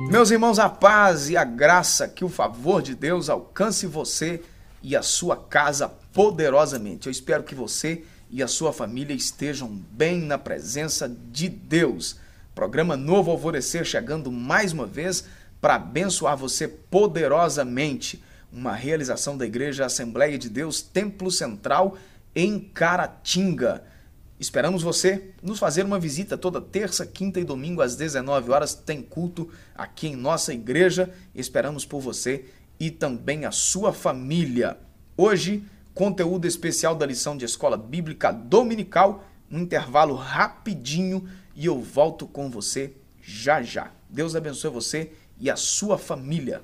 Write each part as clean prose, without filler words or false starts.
Meus irmãos, a paz e a graça, que o favor de Deus alcance você e a sua casa poderosamente. Eu espero que você e a sua família estejam bem na presença de Deus. Programa Novo Alvorecer chegando mais uma vez para abençoar você poderosamente. Uma realização da Igreja Assembleia de Deus, Templo Central, em Caratinga. Esperamos você nos fazer uma visita toda terça, quinta e domingo às 19 horas. Tem culto aqui em nossa igreja. Esperamos por você e também a sua família. Hoje, conteúdo especial da lição de Escola Bíblica Dominical. Um intervalo rapidinho e eu volto com você já já. Deus abençoe você e a sua família.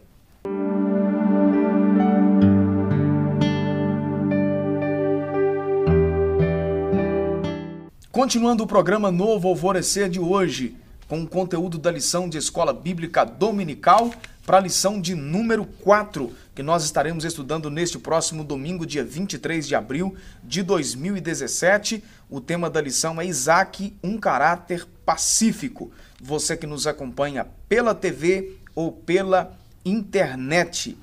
Continuando o programa Novo Alvorecer de hoje, com o conteúdo da lição de Escola Bíblica Dominical, para a lição de número 4, que nós estaremos estudando neste próximo domingo, dia 23 de abril de 2017. O tema da lição é Isaac, um caráter pacífico. Você que nos acompanha pela TV ou pela internet.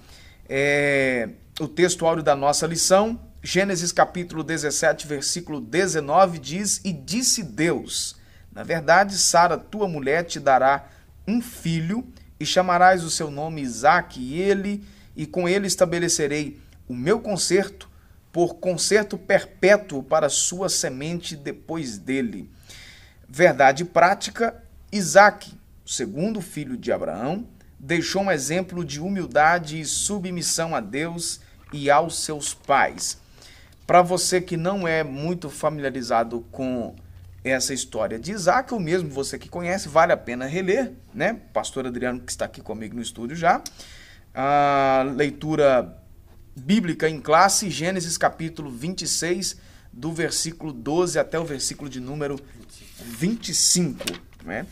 O texto áureo da nossa lição, Gênesis capítulo 17, versículo 19, diz: E disse Deus, na verdade, Sara, tua mulher, te dará um filho, e chamarás o seu nome Isaque, e com ele estabelecerei o meu concerto, por concerto perpétuo para sua semente depois dele. Verdade prática, Isaque, o segundo filho de Abraão, deixou um exemplo de humildade e submissão a Deus e aos seus pais. Para você que não é muito familiarizado com essa história de Isaac, ou mesmo você que conhece, vale a pena reler, né? Pastor Adriano, que está aqui comigo no estúdio já. A leitura bíblica em classe, Gênesis capítulo 26, do versículo 12 até o versículo de número 25, né?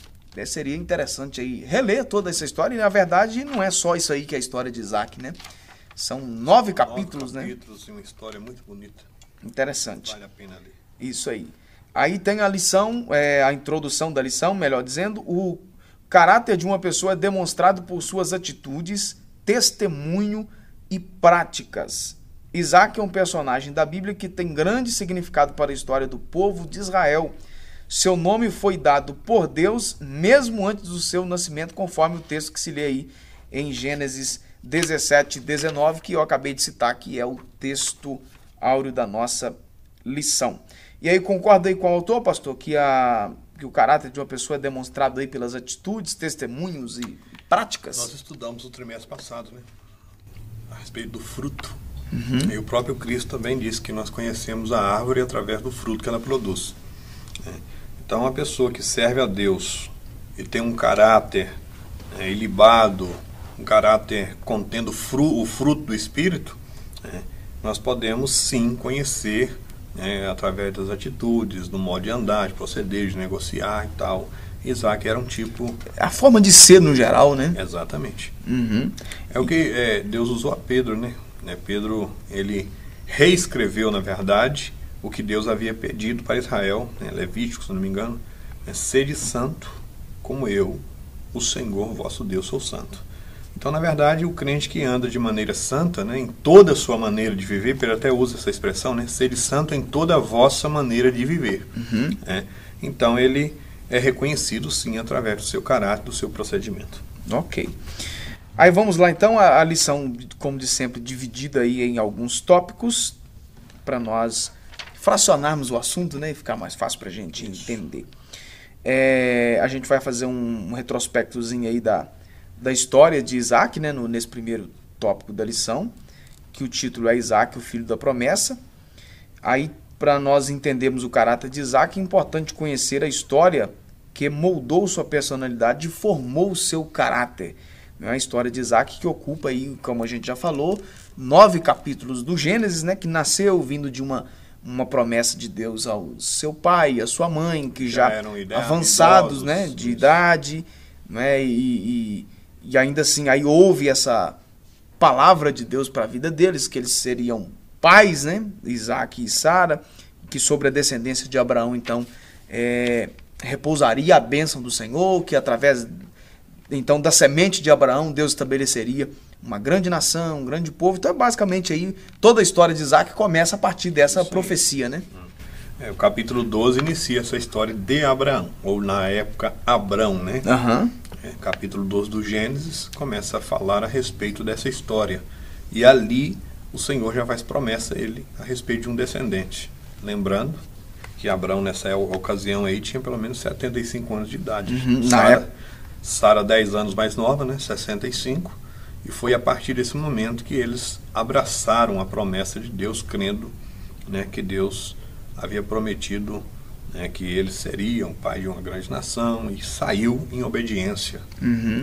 Seria interessante aí reler toda essa história, e na verdade não é só isso aí que é a história de Isaac, né? São 9 capítulos, né? 9 capítulos e uma história muito bonita. Interessante. Vale a pena ler. Isso aí. Aí tem a lição, a introdução da lição, melhor dizendo, o caráter de uma pessoa é demonstrado por suas atitudes, testemunho e práticas. Isaac é um personagem da Bíblia que tem grande significado para a história do povo de Israel. Seu nome foi dado por Deus mesmo antes do seu nascimento, conforme o texto que se lê aí em Gênesis 17, 19, que eu acabei de citar, que é o texto áureo da nossa lição. E aí, concorda aí com o autor, pastor, que o caráter de uma pessoa é demonstrado aí pelas atitudes, testemunhos e práticas? Nós estudamos no trimestre passado, né? A respeito do fruto. E o próprio Cristo também disse que nós conhecemos a árvore através do fruto que ela produz. Então, uma pessoa que serve a Deus e tem um caráter ilibado, um caráter contendo o fruto do Espírito, nós podemos sim conhecer através das atitudes, do modo de andar, de proceder, de negociar e tal. Isaac era um tipo... A forma de ser no geral, né? Exatamente. É o que Deus usou a Pedro, né? Pedro, ele reescreveu, na verdade, o que Deus havia pedido para Israel, Levítico, se não me engano, sede santo como eu, o Senhor vosso Deus, sou santo. Então, na verdade, o crente que anda de maneira santa, em toda a sua maneira de viver, Pedro até usa essa expressão, sede santo em toda a vossa maneira de viver. Então, ele é reconhecido, sim, através do seu caráter, do seu procedimento. Ok. Aí vamos lá, então, a lição, como de sempre, dividida aí em alguns tópicos, para nós fracionarmos o assunto, e ficar mais fácil para a gente entender. A gente vai fazer um retrospectozinho aí da história de Isaac, nesse primeiro tópico da lição, que o título é Isaac, o filho da promessa. Aí, para nós entendermos o caráter de Isaac, é importante conhecer a história que moldou sua personalidade e formou o seu caráter. A história de Isaac que ocupa aí, como a gente já falou, 9 capítulos do Gênesis, que nasceu vindo de uma promessa de Deus ao seu pai, à sua mãe, que já eram avançados, idosos, de idade, e ainda assim, aí houve essa palavra de Deus para a vida deles, que eles seriam pais, Isaac e Sara, que sobre a descendência de Abraão, então, repousaria a bênção do Senhor, que através então da semente de Abraão Deus estabeleceria uma grande nação, um grande povo. Então basicamente aí toda a história de Isaac começa a partir dessa profecia, né? O capítulo 12 inicia essa história de Abraão, ou na época Abrão, né? Capítulo 12 do Gênesis começa a falar a respeito dessa história. E ali o Senhor já faz promessa a ele a respeito de um descendente. Lembrando que Abrão nessa ocasião aí tinha pelo menos 75 anos de idade. Sara 10 anos mais nova, né? 65. E foi a partir desse momento que eles abraçaram a promessa de Deus, crendo, né, que Deus havia prometido, né, que eles seriam pai de uma grande nação, e saiu em obediência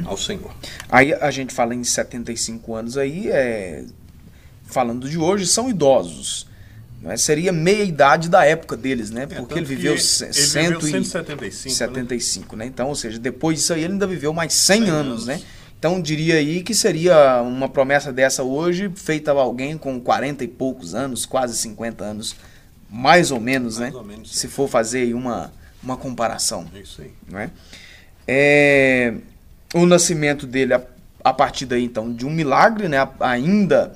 ao Senhor. Aí a gente fala em 75 anos aí, falando de hoje, são idosos. Né? Seria meia idade da época deles, né? Porque ele viveu 175, né? Então, ou seja, depois disso aí ele ainda viveu mais 100 anos, né? Então diria aí que seria uma promessa dessa hoje, feita a alguém com 40 e poucos anos, quase 50 anos, mais ou menos, né? Se for fazer aí uma comparação. Isso aí. Né? O nascimento dele, a partir daí, então, de um milagre, né? Ainda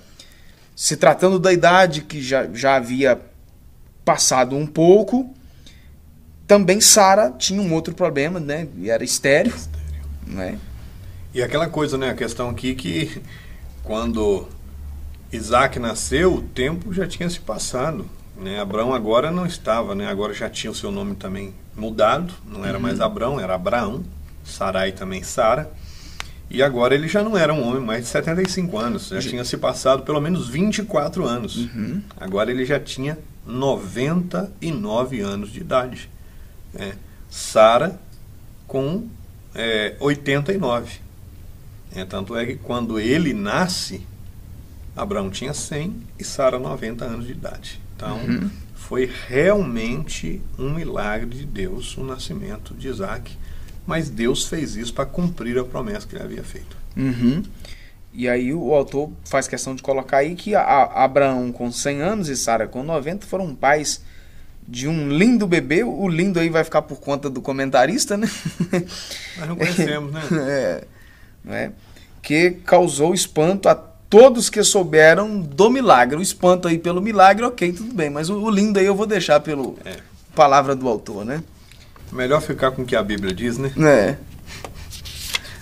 se tratando da idade que já havia passado um pouco. Também Sara tinha um outro problema, né? E era estéril, né? E aquela coisa, né? A questão aqui que quando Isaac nasceu, o tempo já tinha se passado. Né? Abrão agora não estava, né? Agora já tinha o seu nome também mudado. Não era mais Abrão, era Abraão. Sarai também Sara. E agora ele já não era um homem mais de 75 anos. Já tinha se passado pelo menos 24 anos. Agora ele já tinha 99 anos de idade. Sara com 89. Tanto é que quando ele nasce, Abraão tinha 100 e Sara 90 anos de idade. Então, foi realmente um milagre de Deus o nascimento de Isaac. Mas Deus fez isso para cumprir a promessa que ele havia feito. E aí o autor faz questão de colocar aí que Abraão com 100 anos e Sara com 90 foram pais de um lindo bebê. O lindo aí vai ficar por conta do comentarista, né? Nós não conhecemos, né? Que causou espanto a todos que souberam do milagre. O espanto aí pelo milagre, ok, tudo bem. Mas o lindo aí eu vou deixar pela palavra do autor, né? Melhor ficar com o que a Bíblia diz, né?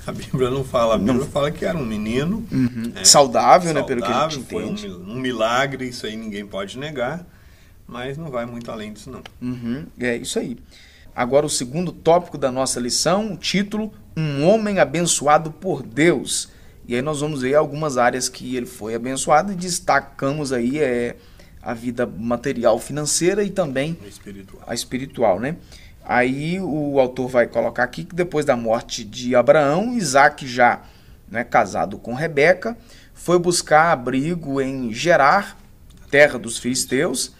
A Bíblia não fala. A Bíblia fala que era um menino saudável, né? Pelo que a gente entende. Foi um milagre, isso aí ninguém pode negar. Mas não vai muito além disso, não. É isso aí. Agora o segundo tópico da nossa lição, o título, Um Homem Abençoado por Deus. E aí nós vamos ver algumas áreas que ele foi abençoado e destacamos aí a vida material financeira e também a espiritual, né? Aí o autor vai colocar aqui que depois da morte de Abraão, Isaac já, né, casado com Rebeca, foi buscar abrigo em Gerar, terra dos filisteus,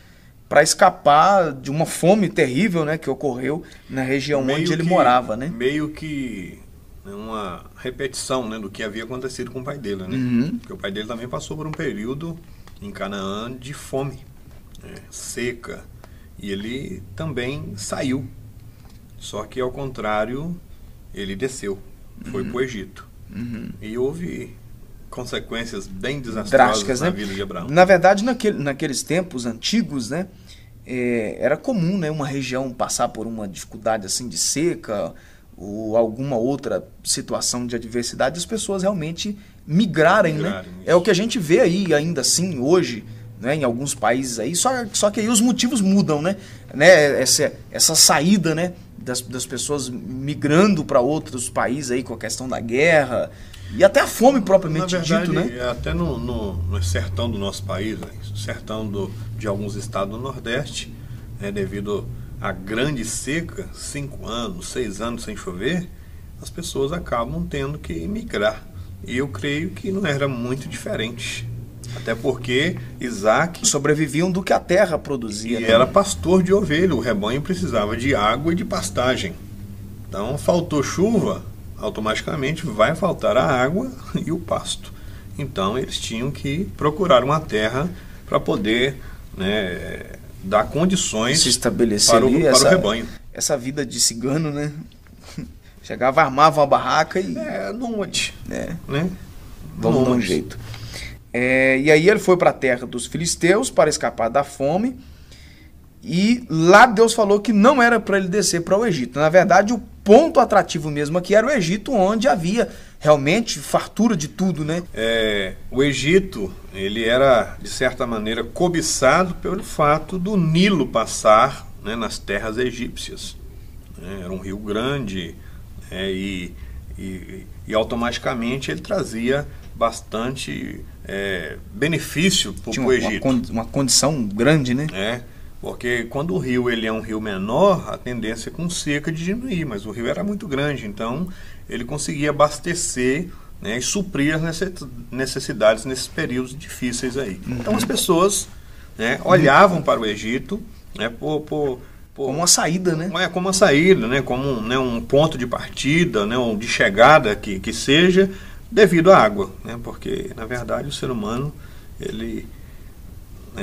para escapar de uma fome terrível, né, que ocorreu na região onde ele morava, né? Meio que uma repetição, né, do que havia acontecido com o pai dele, né? Porque o pai dele também passou por um período em Canaã de fome, seca, e ele também saiu. Só que ao contrário, ele desceu, foi para o Egito. E houve consequências bem desastrosas drásticas, na vida de Abraão. Na verdade, naqueles tempos antigos, né, era comum, né, uma região passar por uma dificuldade assim de seca ou alguma outra situação de adversidade, as pessoas realmente migrarem, né? É o que a gente vê aí ainda assim hoje, né, em alguns países aí, só que aí os motivos mudam, né? Essa saída, né, das pessoas migrando para outros países aí com a questão da guerra e até a fome propriamente dito, né? Até no sertão do nosso país, sertão de alguns estados do Nordeste, devido à grande seca, 5 anos, 6 anos sem chover, as pessoas acabam tendo que migrar. E eu creio que não era muito diferente. Até porque Isaac sobreviviam do que a terra produzia. E era pastor de ovelha, o rebanho precisava de água e de pastagem. Então, faltou chuva, automaticamente vai faltar a água e o pasto. Então, eles tinham que procurar uma terra para poder, né, dar condições se estabelecer para o rebanho. Essa vida de cigano, né? Chegava, armava uma barraca e... nômade. Né? Vamos dar um jeito. E aí ele foi para a terra dos filisteus para escapar da fome. E lá Deus falou que não era para ele descer para o Egito. Na verdade, o ponto atrativo mesmo aqui era o Egito, onde havia realmente fartura de tudo, né? O Egito, ele era, de certa maneira, cobiçado pelo fato do Nilo passar, né, nas terras egípcias. Era um rio grande, e automaticamente ele trazia bastante benefício para o Egito. Uma condição grande, né? Porque quando o rio ele é um rio menor, a tendência com seca de diminuir, mas o rio era muito grande, então ele conseguia abastecer, né, e suprir as necessidades nesses períodos difíceis aí. Então as pessoas, né, olhavam para o Egito, né, como uma saída, né? Como uma saída, né, como, né, um ponto de partida, né, um de chegada que seja, devido à água, né, porque na verdade o ser humano, ele...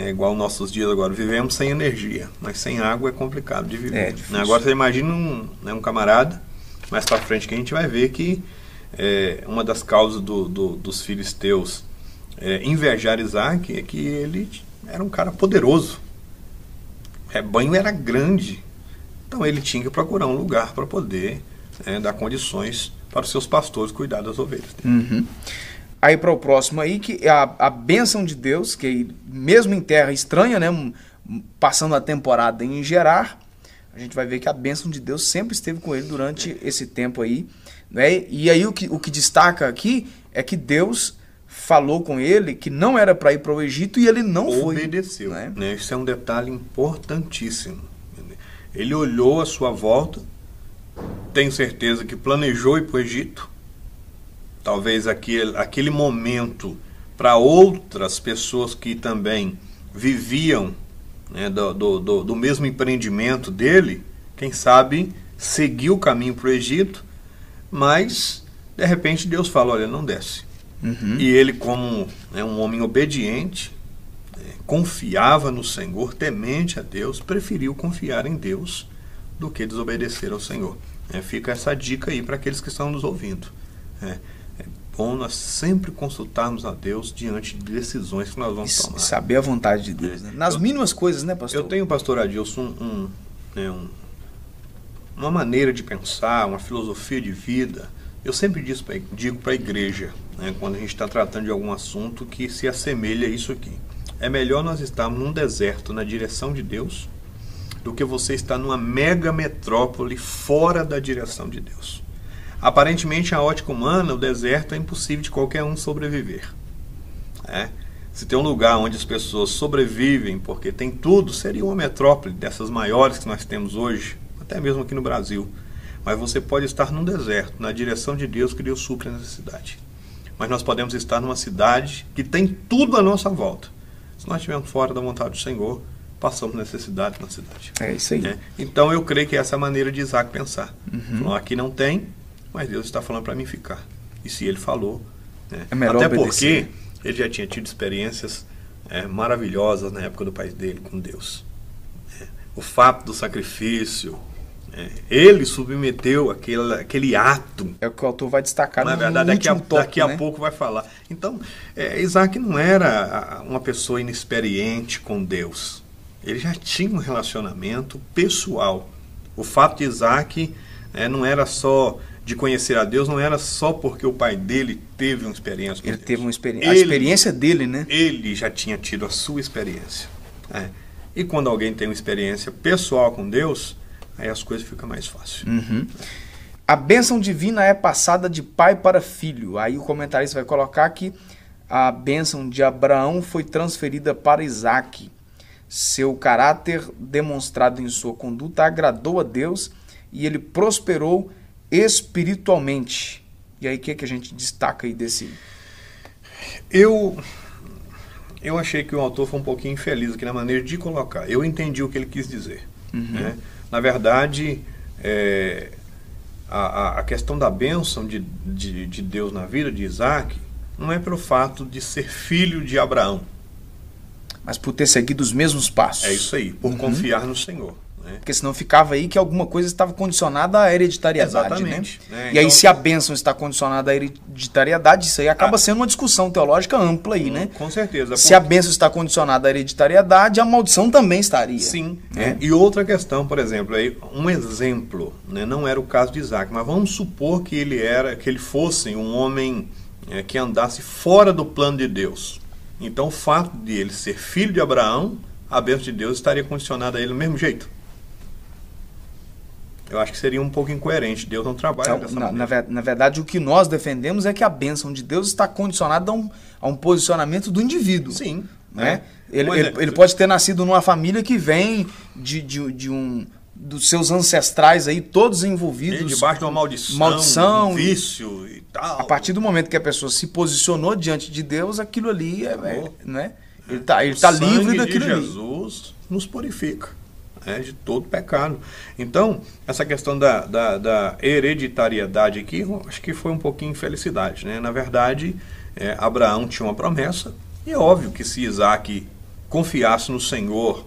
igual nossos dias agora, vivemos sem energia, mas sem água é complicado de viver. Agora você imagina um camarada, mais para frente que a gente vai ver que uma das causas dos filisteus invejar Isaac é que ele era um cara poderoso, o rebanho era grande, então ele tinha que procurar um lugar para poder dar condições para os seus pastores cuidar das ovelhas. Aí para o próximo aí, que a bênção de Deus, que mesmo em terra estranha, né, passando a temporada em Gerar, a gente vai ver que a bênção de Deus sempre esteve com ele durante esse tempo aí, né? E aí o que destaca aqui é que Deus falou com ele que não era para ir para o Egito e ele não foi. Obedeceu. Isso é um detalhe importantíssimo. Ele olhou à sua volta, tenho certeza que planejou ir para o Egito. Talvez aquele momento para outras pessoas que também viviam, né, do mesmo empreendimento dele, quem sabe seguiu o caminho para o Egito, mas de repente Deus fala, olha, não desce. E ele, como, né, um homem obediente, confiava no Senhor, temente a Deus, preferiu confiar em Deus do que desobedecer ao Senhor. Fica essa dica aí para aqueles que estão nos ouvindo. É bom nós sempre consultarmos a Deus diante de decisões que nós vamos tomar. Saber a vontade de Deus, né? Nas mínimas coisas, né, pastor? Eu tenho, pastor Adilson, uma maneira de pensar, uma filosofia de vida. Eu sempre digo para a igreja, né, quando a gente está tratando de algum assunto que se assemelha a isso aqui. É melhor nós estarmos num deserto na direção de Deus do que você estar numa mega metrópole fora da direção de Deus. Aparentemente, a ótica humana, o deserto é impossível de qualquer um sobreviver. Se tem um lugar onde as pessoas sobrevivem porque tem tudo, seria uma metrópole dessas maiores que nós temos hoje, até mesmo aqui no Brasil. Mas você pode estar num deserto, na direção de Deus, que Deus supre a necessidade. Mas nós podemos estar numa cidade que tem tudo à nossa volta. Se nós estivermos fora da vontade do Senhor, passamos necessidade na cidade. É isso aí. Então eu creio que essa é a maneira de Isaac pensar. Falou, aqui não tem, mas Deus está falando para mim ficar. E se ele falou, é melhor até obedecer. Porque ele já tinha tido experiências maravilhosas na época do pai dele com Deus. O fato do sacrifício, ele submeteu aquele ato. É o que o autor vai destacar na verdade, daqui a pouco vai falar. Então, Isaac não era uma pessoa inexperiente com Deus. Ele já tinha um relacionamento pessoal. O fato de Isaac não era só de conhecer a Deus, não era só porque o pai dele teve uma experiência com Deus. Ele teve uma experiência. A experiência dele, né? Ele já tinha tido a sua experiência. E quando alguém tem uma experiência pessoal com Deus, aí as coisas ficam mais fáceis. A bênção divina é passada de pai para filho. Aí o comentarista vai colocar que a bênção de Abraão foi transferida para Isaac. Seu caráter demonstrado em sua conduta agradou a Deus e ele prosperou espiritualmente. E aí o que a gente destaca aí desse? Eu achei que o autor foi um pouquinho infeliz aqui na maneira de colocar. Eu entendi o que ele quis dizer. Na verdade, a questão da bênção de Deus na vida de Isaac não é pelo fato de ser filho de Abraão, mas por ter seguido os mesmos passos. É isso aí, por confiar no Senhor. Porque senão ficava aí que alguma coisa estava condicionada à hereditariedade. Exatamente. Né? E aí, se a bênção está condicionada à hereditariedade, isso aí acaba sendo uma discussão teológica ampla aí, né? Com certeza. Se a bênção está condicionada à hereditariedade, a maldição também estaria. Sim. E outra questão, por exemplo, aí, um exemplo, né? Não era o caso de Isaac, mas vamos supor que ele fosse um homem que andasse fora do plano de Deus. Então, o fato de ele ser filho de Abraão, a bênção de Deus estaria condicionada a ele do mesmo jeito. Eu acho que seria um pouco incoerente. Deus não trabalha dessa maneira. Na verdade, o que nós defendemos é que a bênção de Deus está condicionada a um posicionamento do indivíduo. Sim. Né? Ele pode ter nascido numa família que vem dos seus ancestrais aí, todos envolvidos. Debaixo de uma maldição, um vício e tal. A partir do momento que a pessoa se posicionou diante de Deus, aquilo ali né? Ele tá livre daquilo ali. Jesus nos purifica. De todo pecado. Então, essa questão da hereditariedade aqui, acho que foi um pouquinho infelicidade. Né? Na verdade, Abraão tinha uma promessa, e é óbvio que se Isaac confiasse no Senhor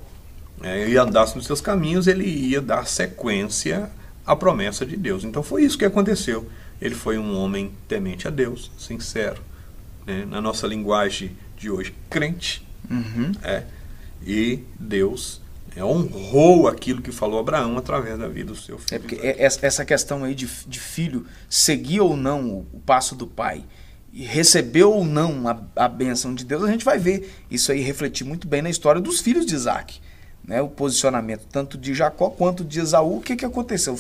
e andasse nos seus caminhos, ele ia dar sequência à promessa de Deus. Então, foi isso que aconteceu. Ele foi um homem temente a Deus, sincero. Né? Na nossa linguagem de hoje, crente. E Deus honrou aquilo que falou Abraão através da vida do seu filho. Porque essa questão aí de filho seguir ou não o passo do pai e receber ou não a bênção de Deus, a gente vai ver isso aí refletir muito bem na história dos filhos de Isaac. Né? O posicionamento tanto de Jacó quanto de Esaú, o que aconteceu?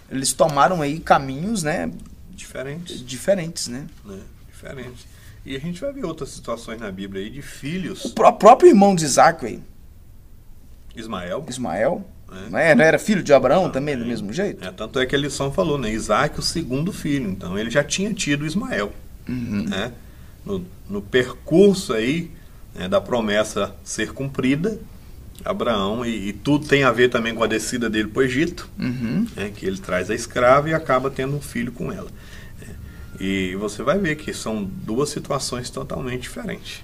Eles tomaram aí caminhos, né? Diferentes, né? Diferentes. E a gente vai ver outras situações na Bíblia aí de filhos. O próprio irmão de Isaac aí. Ismael. Não era filho de Abraão também, do mesmo jeito? Tanto é que a lição falou, né? Isaac, o segundo filho. Então, ele já tinha tido Ismael. Né? No percurso aí, da promessa ser cumprida, Abraão, e tudo tem a ver também com a descida dele para o Egito, que ele traz a escrava e acaba tendo um filho com ela. E você vai ver que são duas situações totalmente diferentes.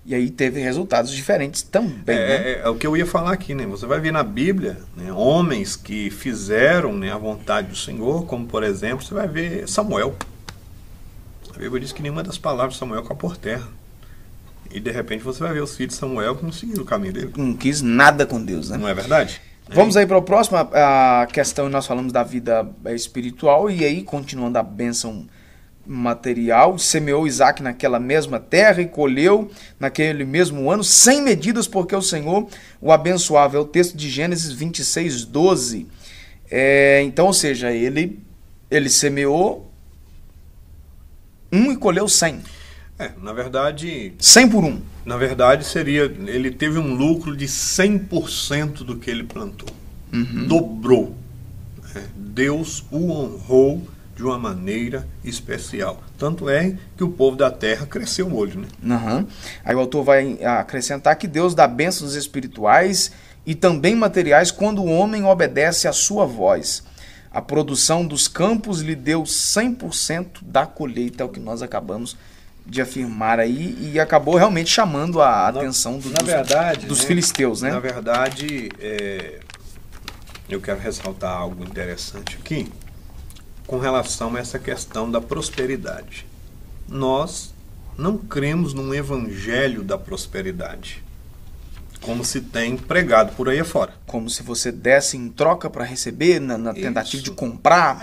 E aí teve resultados diferentes também. É o que eu ia falar aqui, né? Você vai ver na Bíblia, né, homens que fizeram, né, a vontade do Senhor, como por exemplo, você vai ver Samuel. A Bíblia diz que nenhuma das palavras de Samuel caiu por terra. E de repente você vai ver os filhos de Samuel que não seguiram o caminho dele. Não quis nada com Deus, né? Não é verdade? Vamos aí para a próxima questão. Nós falamos da vida espiritual e aí, continuando a bênção material, semeou Isaac naquela mesma terra e colheu naquele mesmo ano, sem medidas, porque o Senhor o abençoava. É o texto de Gênesis 26:12. Então, ou seja, ele semeou 1 e colheu 100. Na verdade... 100 por 1. Na verdade, ele teve um lucro de 100% do que ele plantou. Dobrou. Deus o honrou de uma maneira especial. Tanto é que o povo da terra cresceu o olho, né? Aí o autor vai acrescentar que Deus dá bênçãos espirituais e também materiais quando o homem obedece à sua voz. A produção dos campos lhe deu 100% da colheita, é o que nós acabamos de afirmar aí, e acabou realmente chamando a atenção dos filisteus, né? Na verdade, eu quero ressaltar algo interessante aqui, com relação a essa questão da prosperidade. Nós não cremos num evangelho da prosperidade, como se tem pregado por aí afora. Como se você desse em troca para receber, na tentativa de comprar.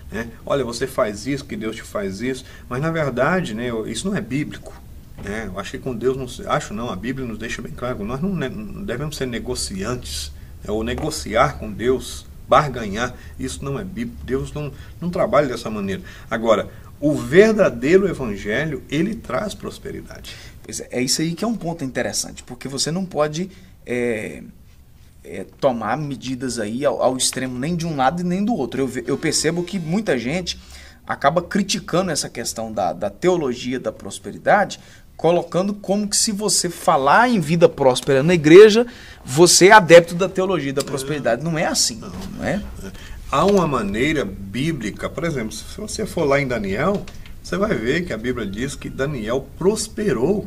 Né? Olha, você faz isso, que Deus te faz isso. Mas, na verdade, né, isso não é bíblico. Né? Eu acho que com Deus, a Bíblia nos deixa bem claro, nós não devemos ser negociantes, ou negociar com Deus, barganhar. Isso não é bíblico. Deus não trabalha dessa maneira. Agora, o verdadeiro evangelho, ele traz prosperidade. É isso aí que é um ponto interessante, porque você não pode tomar medidas aí ao extremo nem de um lado e nem do outro. Eu percebo que muita gente acaba criticando essa questão da teologia da prosperidade, colocando como que se você falar em vida próspera na igreja, você é adepto da teologia da prosperidade. Não é assim, não é? Há uma maneira bíblica, por exemplo, se você for lá em Daniel, você vai ver que a Bíblia diz que Daniel prosperou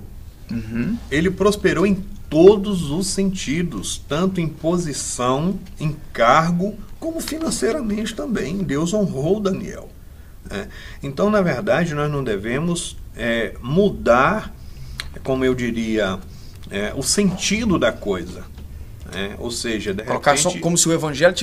Ele prosperou em todos os sentidos, tanto em posição, em cargo, como financeiramente também. Deus honrou Daniel. Então, na verdade, nós não devemos mudar, como eu diria, o sentido da coisa. Ou seja, de colocar repente, só como se o evangelho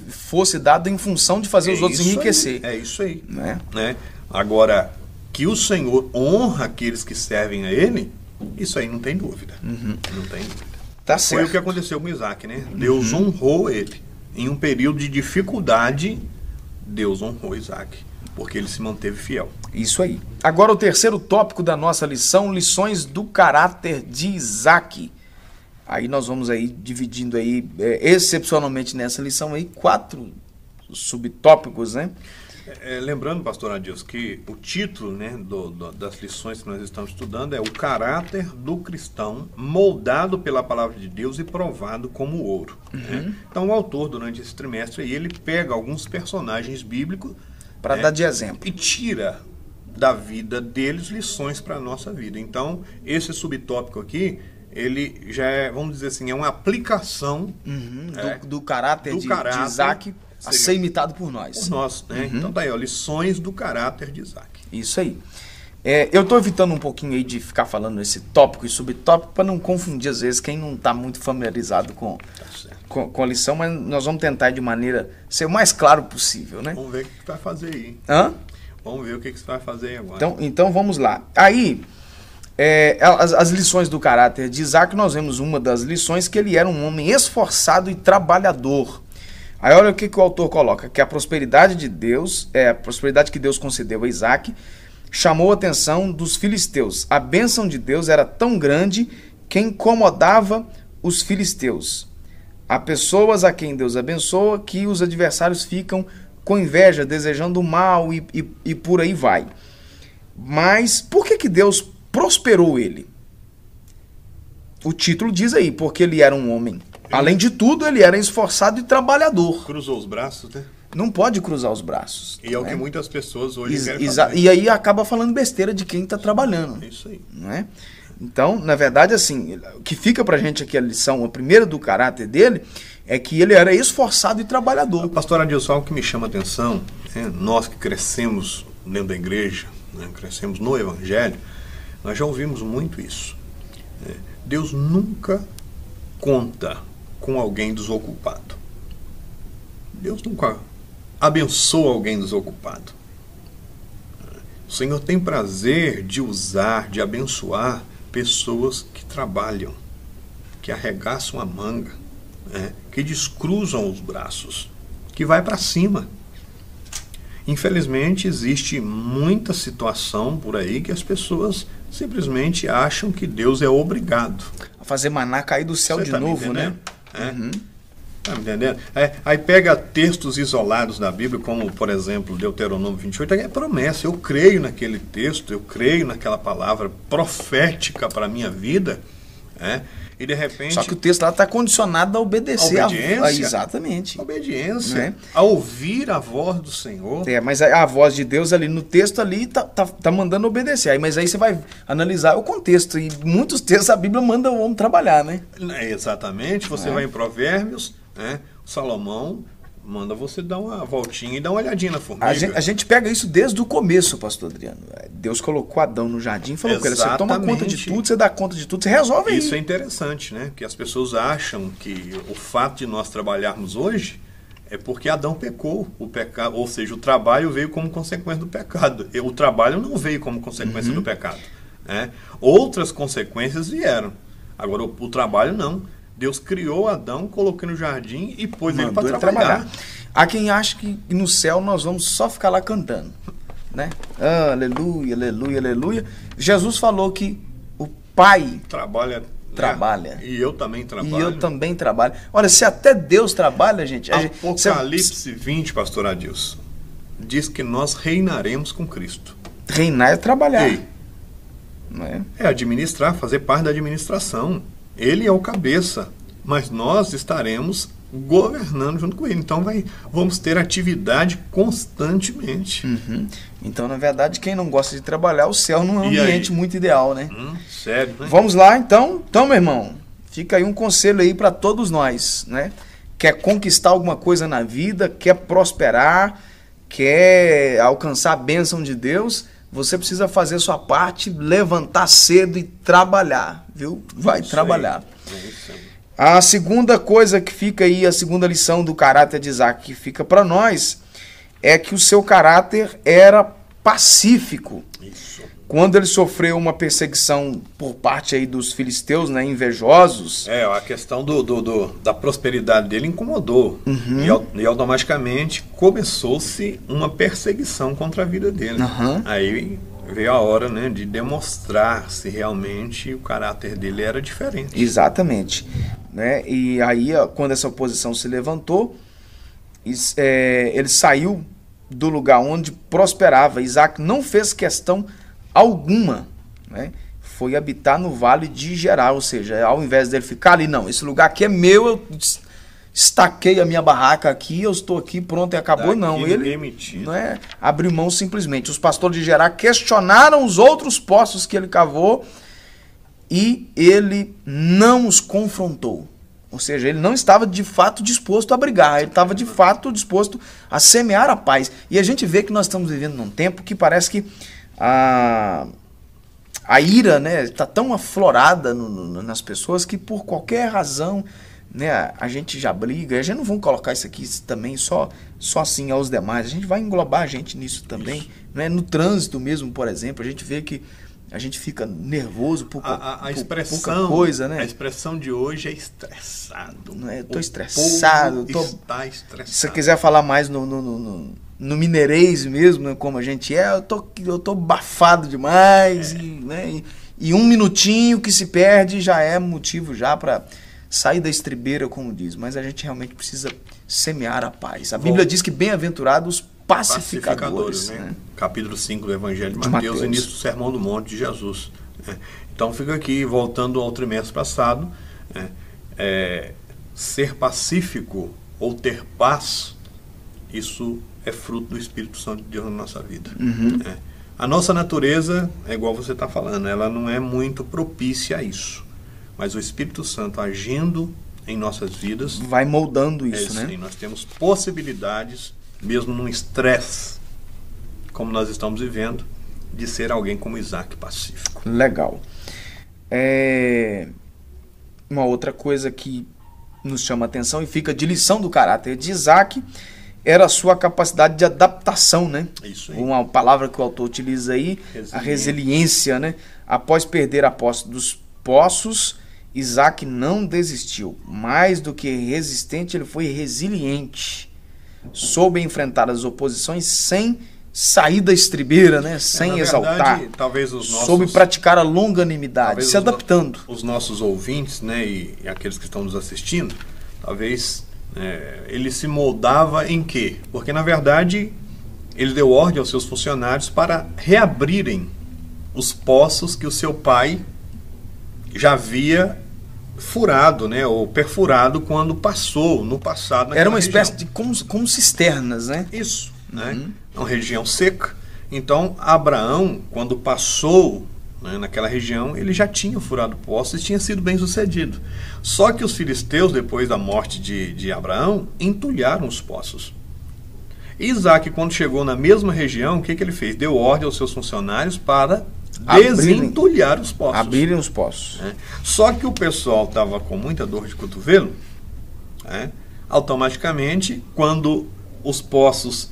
fosse dado em função de fazer os outros enriquecer. É isso aí. Né? Agora, que o Senhor honra aqueles que servem a Ele, isso aí não tem dúvida. Não tem dúvida. Tá certo. Foi o que aconteceu com Isaac, né? Deus honrou ele. Em um período de dificuldade, Deus honrou Isaac, porque ele se manteve fiel. Isso aí. Agora o terceiro tópico da nossa lição, lições do caráter de Isaac. Aí nós vamos aí dividindo aí, excepcionalmente nessa lição aí, 4 subtópicos, né? Lembrando, pastor Adilson, que o título, né, das lições que nós estamos estudando é o caráter do cristão moldado pela palavra de Deus e provado como ouro. Né? Então o autor, durante esse trimestre, ele pega alguns personagens bíblicos para dar de exemplo e tira da vida deles lições para a nossa vida. Então esse subtópico aqui, ele já é, vamos dizer assim, é uma aplicação do caráter de Isaac a ser imitado por nós. Por nós, né? Então tá aí, ó, lições do caráter de Isaac. Isso aí. Eu estou evitando um pouquinho aí de ficar falando esse tópico e subtópico para não confundir, às vezes, quem não está muito familiarizado com a lição, mas nós vamos tentar de maneira ser o mais claro possível, né? Vamos ver o que você vai fazer aí. Vamos ver o que você vai fazer aí agora. Então vamos lá. Aí, as lições do caráter de Isaac, nós vemos uma das lições que ele era um homem esforçado e trabalhador. Aí olha o que o autor coloca, que a prosperidade de Deus, a prosperidade que Deus concedeu a Isaac, chamou a atenção dos filisteus. A bênção de Deus era tão grande que incomodava os filisteus. Há pessoas a quem Deus abençoa que os adversários ficam com inveja, desejando o mal e por aí vai. Mas por que Deus prosperou ele? O título diz aí, porque ele era um homem. Além de tudo, ele era esforçado e trabalhador. Cruzou os braços, né? Não pode cruzar os braços. E é o que muitas pessoas hoje querem fazer. E aí acaba falando besteira de quem está trabalhando. É isso aí. Não é? Então, na verdade, assim, o que fica pra gente aqui a lição, a primeira do caráter dele, é que ele era esforçado e trabalhador. Pastor Adilson, algo que me chama a atenção, nós que crescemos dentro da igreja, crescemos no Evangelho, nós já ouvimos muito isso. Deus nunca conta com alguém desocupado. Deus nunca abençoa alguém desocupado. O Senhor tem prazer de usar, de abençoar pessoas que trabalham, que arregaçam a manga, que descruzam os braços, que vai para cima. Infelizmente, existe muita situação por aí que as pessoas simplesmente acham que Deus é obrigado a fazer maná cair do céu de novo, né? Tá me entendendo? Aí pega textos isolados da Bíblia, como, por exemplo, Deuteronômio 28, é promessa. Eu creio naquele texto, eu creio naquela palavra profética para a minha vida, e de repente... Só que o texto lá está condicionado a obedecer. A obediência. Exatamente. A obediência. A ouvir a voz do Senhor. Mas a voz de Deus ali no texto ali tá mandando obedecer. Mas aí você vai analisar o contexto. E muitos textos a Bíblia manda o homem trabalhar, né? Exatamente. Você vai em Provérbios, Salomão manda você dar uma voltinha e dar uma olhadinha na formiga. A gente pega isso desde o começo, pastor Adriano. Deus colocou Adão no jardim e falou com ele, você toma conta de tudo, você dá conta de tudo, você resolve aí. Isso é interessante, né? Porque as pessoas acham que o fato de nós trabalharmos hoje é porque Adão pecou. O pecado, ou seja, o trabalho veio como consequência do pecado. O trabalho não veio como consequência do pecado. Outras consequências vieram. Agora, o trabalho não. Deus criou Adão, colocou no jardim e pôs ele para trabalhar. Há quem acha que no céu nós vamos só ficar lá cantando, né? Aleluia, aleluia, aleluia. Jesus falou que o Pai trabalha. E eu também trabalho. Olha, se até Deus trabalha, gente... Apocalipse 20, pastor Adilson, diz que nós reinaremos com Cristo. Reinar é trabalhar. É administrar, fazer parte da administração. Ele é o cabeça, mas nós estaremos governando junto com ele. Então vamos ter atividade constantemente. Então, na verdade, quem não gosta de trabalhar, o céu não é um ambiente muito ideal, né? Sério, né? Vamos lá, então. Então, meu irmão, fica aí um conselho aí para todos nós, né? Quer conquistar alguma coisa na vida, quer prosperar, quer alcançar a bênção de Deus, você precisa fazer a sua parte, levantar cedo e trabalhar, viu? Vai trabalhar. A segunda coisa que fica aí, a segunda lição do caráter de Isaac que fica para nós, é que o seu caráter era pacífico. Isso. Quando ele sofreu uma perseguição por parte aí dos filisteus, né, invejosos. A questão da prosperidade dele incomodou. E automaticamente começou-se uma perseguição contra a vida dele. Aí veio a hora, né, de demonstrar se realmente o caráter dele era diferente. Exatamente. Né? E aí, quando essa oposição se levantou, ele saiu do lugar onde prosperava. Isaac não fez questão alguma, né? Foi habitar no vale de Gerar, ou seja, ao invés dele ficar ali, não, esse lugar aqui é meu, eu estaquei a minha barraca aqui, eu estou aqui, pronto e acabou. Daqui não, ele metido. Não é, abriu mão simplesmente. Os pastores de Gerar questionaram os outros poços que ele cavou e ele não os confrontou. Ou seja, ele não estava de fato disposto a brigar, ele estava de fato disposto a semear a paz. E a gente vê que nós estamos vivendo num tempo que parece que a ira, né, está tão aflorada nas pessoas que por qualquer razão, né, a gente já briga. A gente não vai colocar isso aqui também só assim aos demais, a gente vai englobar a gente nisso também, né? No trânsito mesmo, por exemplo, a gente vê que a gente fica nervoso por pouca coisa, né? A expressão de hoje é estressado. Não é? Estou estressado. Está estressado. Se você quiser falar mais no mineirês mesmo, né, como a gente é, eu tô bafado demais. E um minutinho que se perde já é motivo já para sair da estribeira, como diz. Mas a gente realmente precisa semear a paz. A Bíblia diz que bem-aventurados pacificadores, né? Capítulo 5 do Evangelho de Mateus, início do Sermão do Monte de Jesus. Então fica aqui, voltando ao trimestre passado, ser pacífico ou ter paz, isso é fruto do Espírito Santo de Deus na nossa vida. A nossa natureza, é igual você está falando, ela não é muito propícia a isso. Mas o Espírito Santo agindo em nossas vidas vai moldando isso, né? Sim, nós temos possibilidades, mesmo num estresse, como nós estamos vivendo, de ser alguém como Isaac, pacífico. Legal. Uma outra coisa que nos chama a atenção e fica de lição do caráter de Isaac era a sua capacidade de adaptação, né? Isso aí. Uma palavra que o autor utiliza aí, a resiliência, né? Após perder a posse dos poços, Isaac não desistiu. Mais do que resistente, ele foi resiliente. Soube enfrentar as oposições sem sair da estribeira, né? Sem exaltar. Verdade, talvez soube praticar a longanimidade, se adaptando. Os nossos ouvintes, né, e aqueles que estão nos assistindo, talvez ele se moldava em quê? Porque, na verdade, ele deu ordem aos seus funcionários para reabrirem os poços que o seu pai já havia furado, né, ou perfurado quando passou no passado. Era uma espécie de como cisternas, né? Isso, né? Uma região seca. Então, Abraão, quando passou, né, naquela região, ele já tinha furado poços e tinha sido bem sucedido. Só que os filisteus, depois da morte de Abraão, entulharam os poços. Isaac, quando chegou na mesma região, o que ele fez? Deu ordem aos seus funcionários para desentulhar os poços. Abrirem os poços. Só que o pessoal estava com muita dor de cotovelo, automaticamente, quando os poços,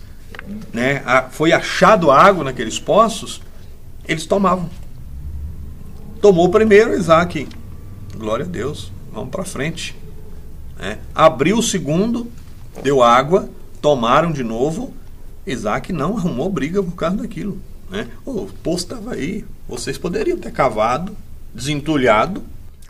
né, foi achado água naqueles poços, eles tomavam. Tomou primeiro Isaac, glória a Deus, vamos para frente. Abriu o segundo, deu água, tomaram de novo. Isaac não arrumou briga por causa daquilo. O poço estava aí, vocês poderiam ter cavado, desentulhado.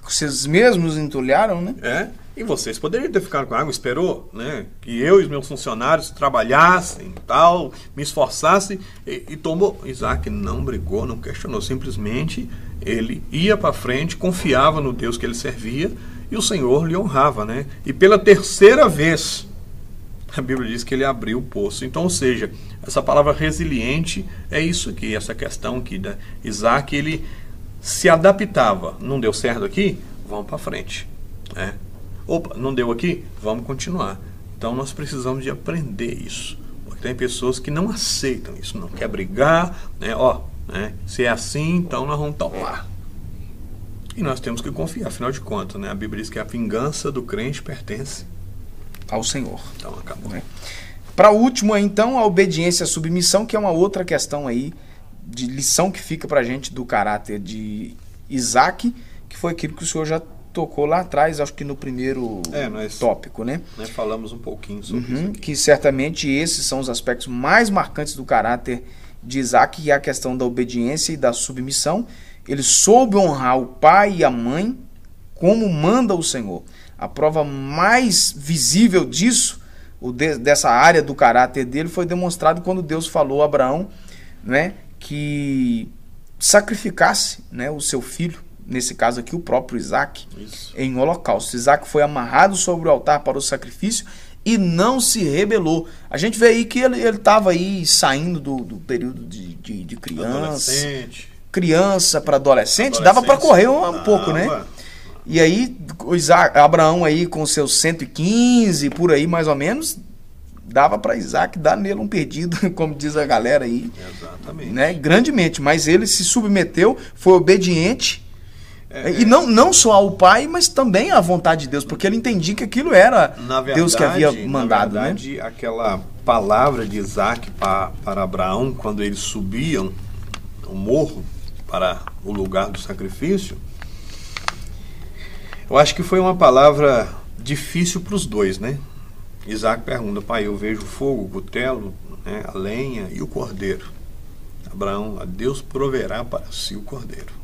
Vocês mesmos entulharam, né? E vocês poderiam ter ficado com água, esperou, né, que eu e os meus funcionários trabalhassem, tal, me esforçassem, e tomou. Isaac não brigou, não questionou, simplesmente ele ia para frente, confiava no Deus que ele servia e o Senhor lhe honrava, né? E pela terceira vez, a Bíblia diz que ele abriu o poço. Então, ou seja, essa palavra resiliente é isso aqui, essa questão aqui da Isaac, ele se adaptava. Não deu certo aqui? Vamos para frente. Né? Opa, não deu aqui? Vamos continuar. Então, nós precisamos de aprender isso. Porque tem pessoas que não aceitam isso, não quer brigar, né? Né? Se é assim, então nós vamos topar. E nós temos que confiar, afinal de contas, né? A Bíblia diz que a vingança do crente pertence ao Senhor. Então acabou. Para o último, então, a obediência e a submissão, que é uma outra questão aí de lição que fica para a gente do caráter de Isaac, que foi aquilo que o senhor já tocou lá atrás, acho que no primeiro tópico, né? Nós falamos um pouquinho sobre isso aqui. Que certamente esses são os aspectos mais marcantes do caráter de Isaac, que é a questão da obediência e da submissão. Ele soube honrar o pai e a mãe como manda o Senhor. A prova mais visível disso, dessa área do caráter dele, foi demonstrado quando Deus falou a Abraão, né, que sacrificasse, né, o seu filho, nesse caso aqui o próprio Isaac, em holocausto. Isaac foi amarrado sobre o altar para o sacrifício e não se rebelou. A gente vê aí que ele estava aí saindo do período de criança para adolescente, dava para correr um pouco, né? E aí, Abraão aí com seus 115, por aí mais ou menos, dava para Isaac dar nele um perdido, como diz a galera aí. Exatamente. Né? Grandemente, mas ele se submeteu, foi obediente, e não só ao pai, mas também à vontade de Deus, porque ele entendia que aquilo era Deus que havia mandado. Na verdade, né? Aquela palavra de Isaac para Abraão, quando eles subiam o morro para o lugar do sacrifício, eu acho que foi uma palavra difícil para os dois, né? Isaac pergunta: pai, eu vejo o fogo, o cutelo, né, a lenha e o cordeiro. Abraão: a Deus proverá para si o cordeiro.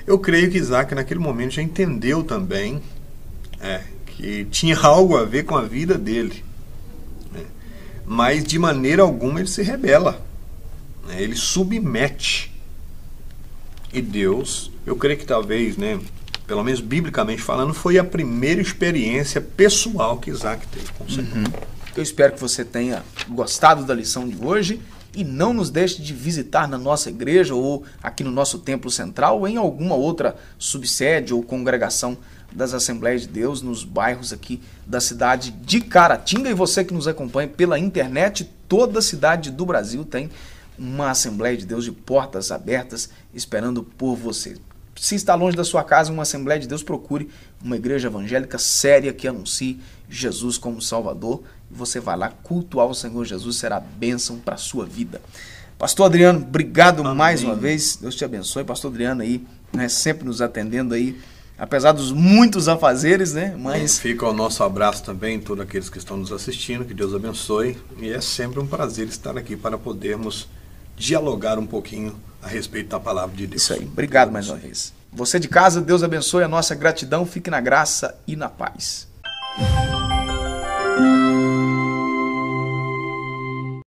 Eu creio que Isaac naquele momento já entendeu também que tinha algo a ver com a vida dele, né? Mas de maneira alguma ele se rebela, né? Ele submete. E Deus, eu creio que talvez, né, pelo menos biblicamente falando, foi a primeira experiência pessoal que Isaac teve com o Senhor. Eu espero que você tenha gostado da lição de hoje e não nos deixe de visitar na nossa igreja ou aqui no nosso templo central ou em alguma outra subsede ou congregação das Assembleias de Deus nos bairros aqui da cidade de Caratinga. E você que nos acompanha pela internet, toda cidade do Brasil tem uma Assembleia de Deus de portas abertas esperando por você. Se está longe da sua casa, uma Assembleia de Deus, procure uma igreja evangélica séria que anuncie Jesus como Salvador. E você vai lá cultuar o Senhor Jesus, será bênção para a sua vida. Pastor Adriano, obrigado mais uma vez. Deus te abençoe. Pastor Adriano aí, né, sempre nos atendendo aí, apesar dos muitos afazeres, né? Mas fica o nosso abraço também a todos aqueles que estão nos assistindo. Que Deus abençoe. E é sempre um prazer estar aqui para podermos dialogar um pouquinho a respeito da palavra de Deus. Isso aí. Obrigado mais uma vez. Você de casa, Deus abençoe, a nossa gratidão. Fique na graça e na paz.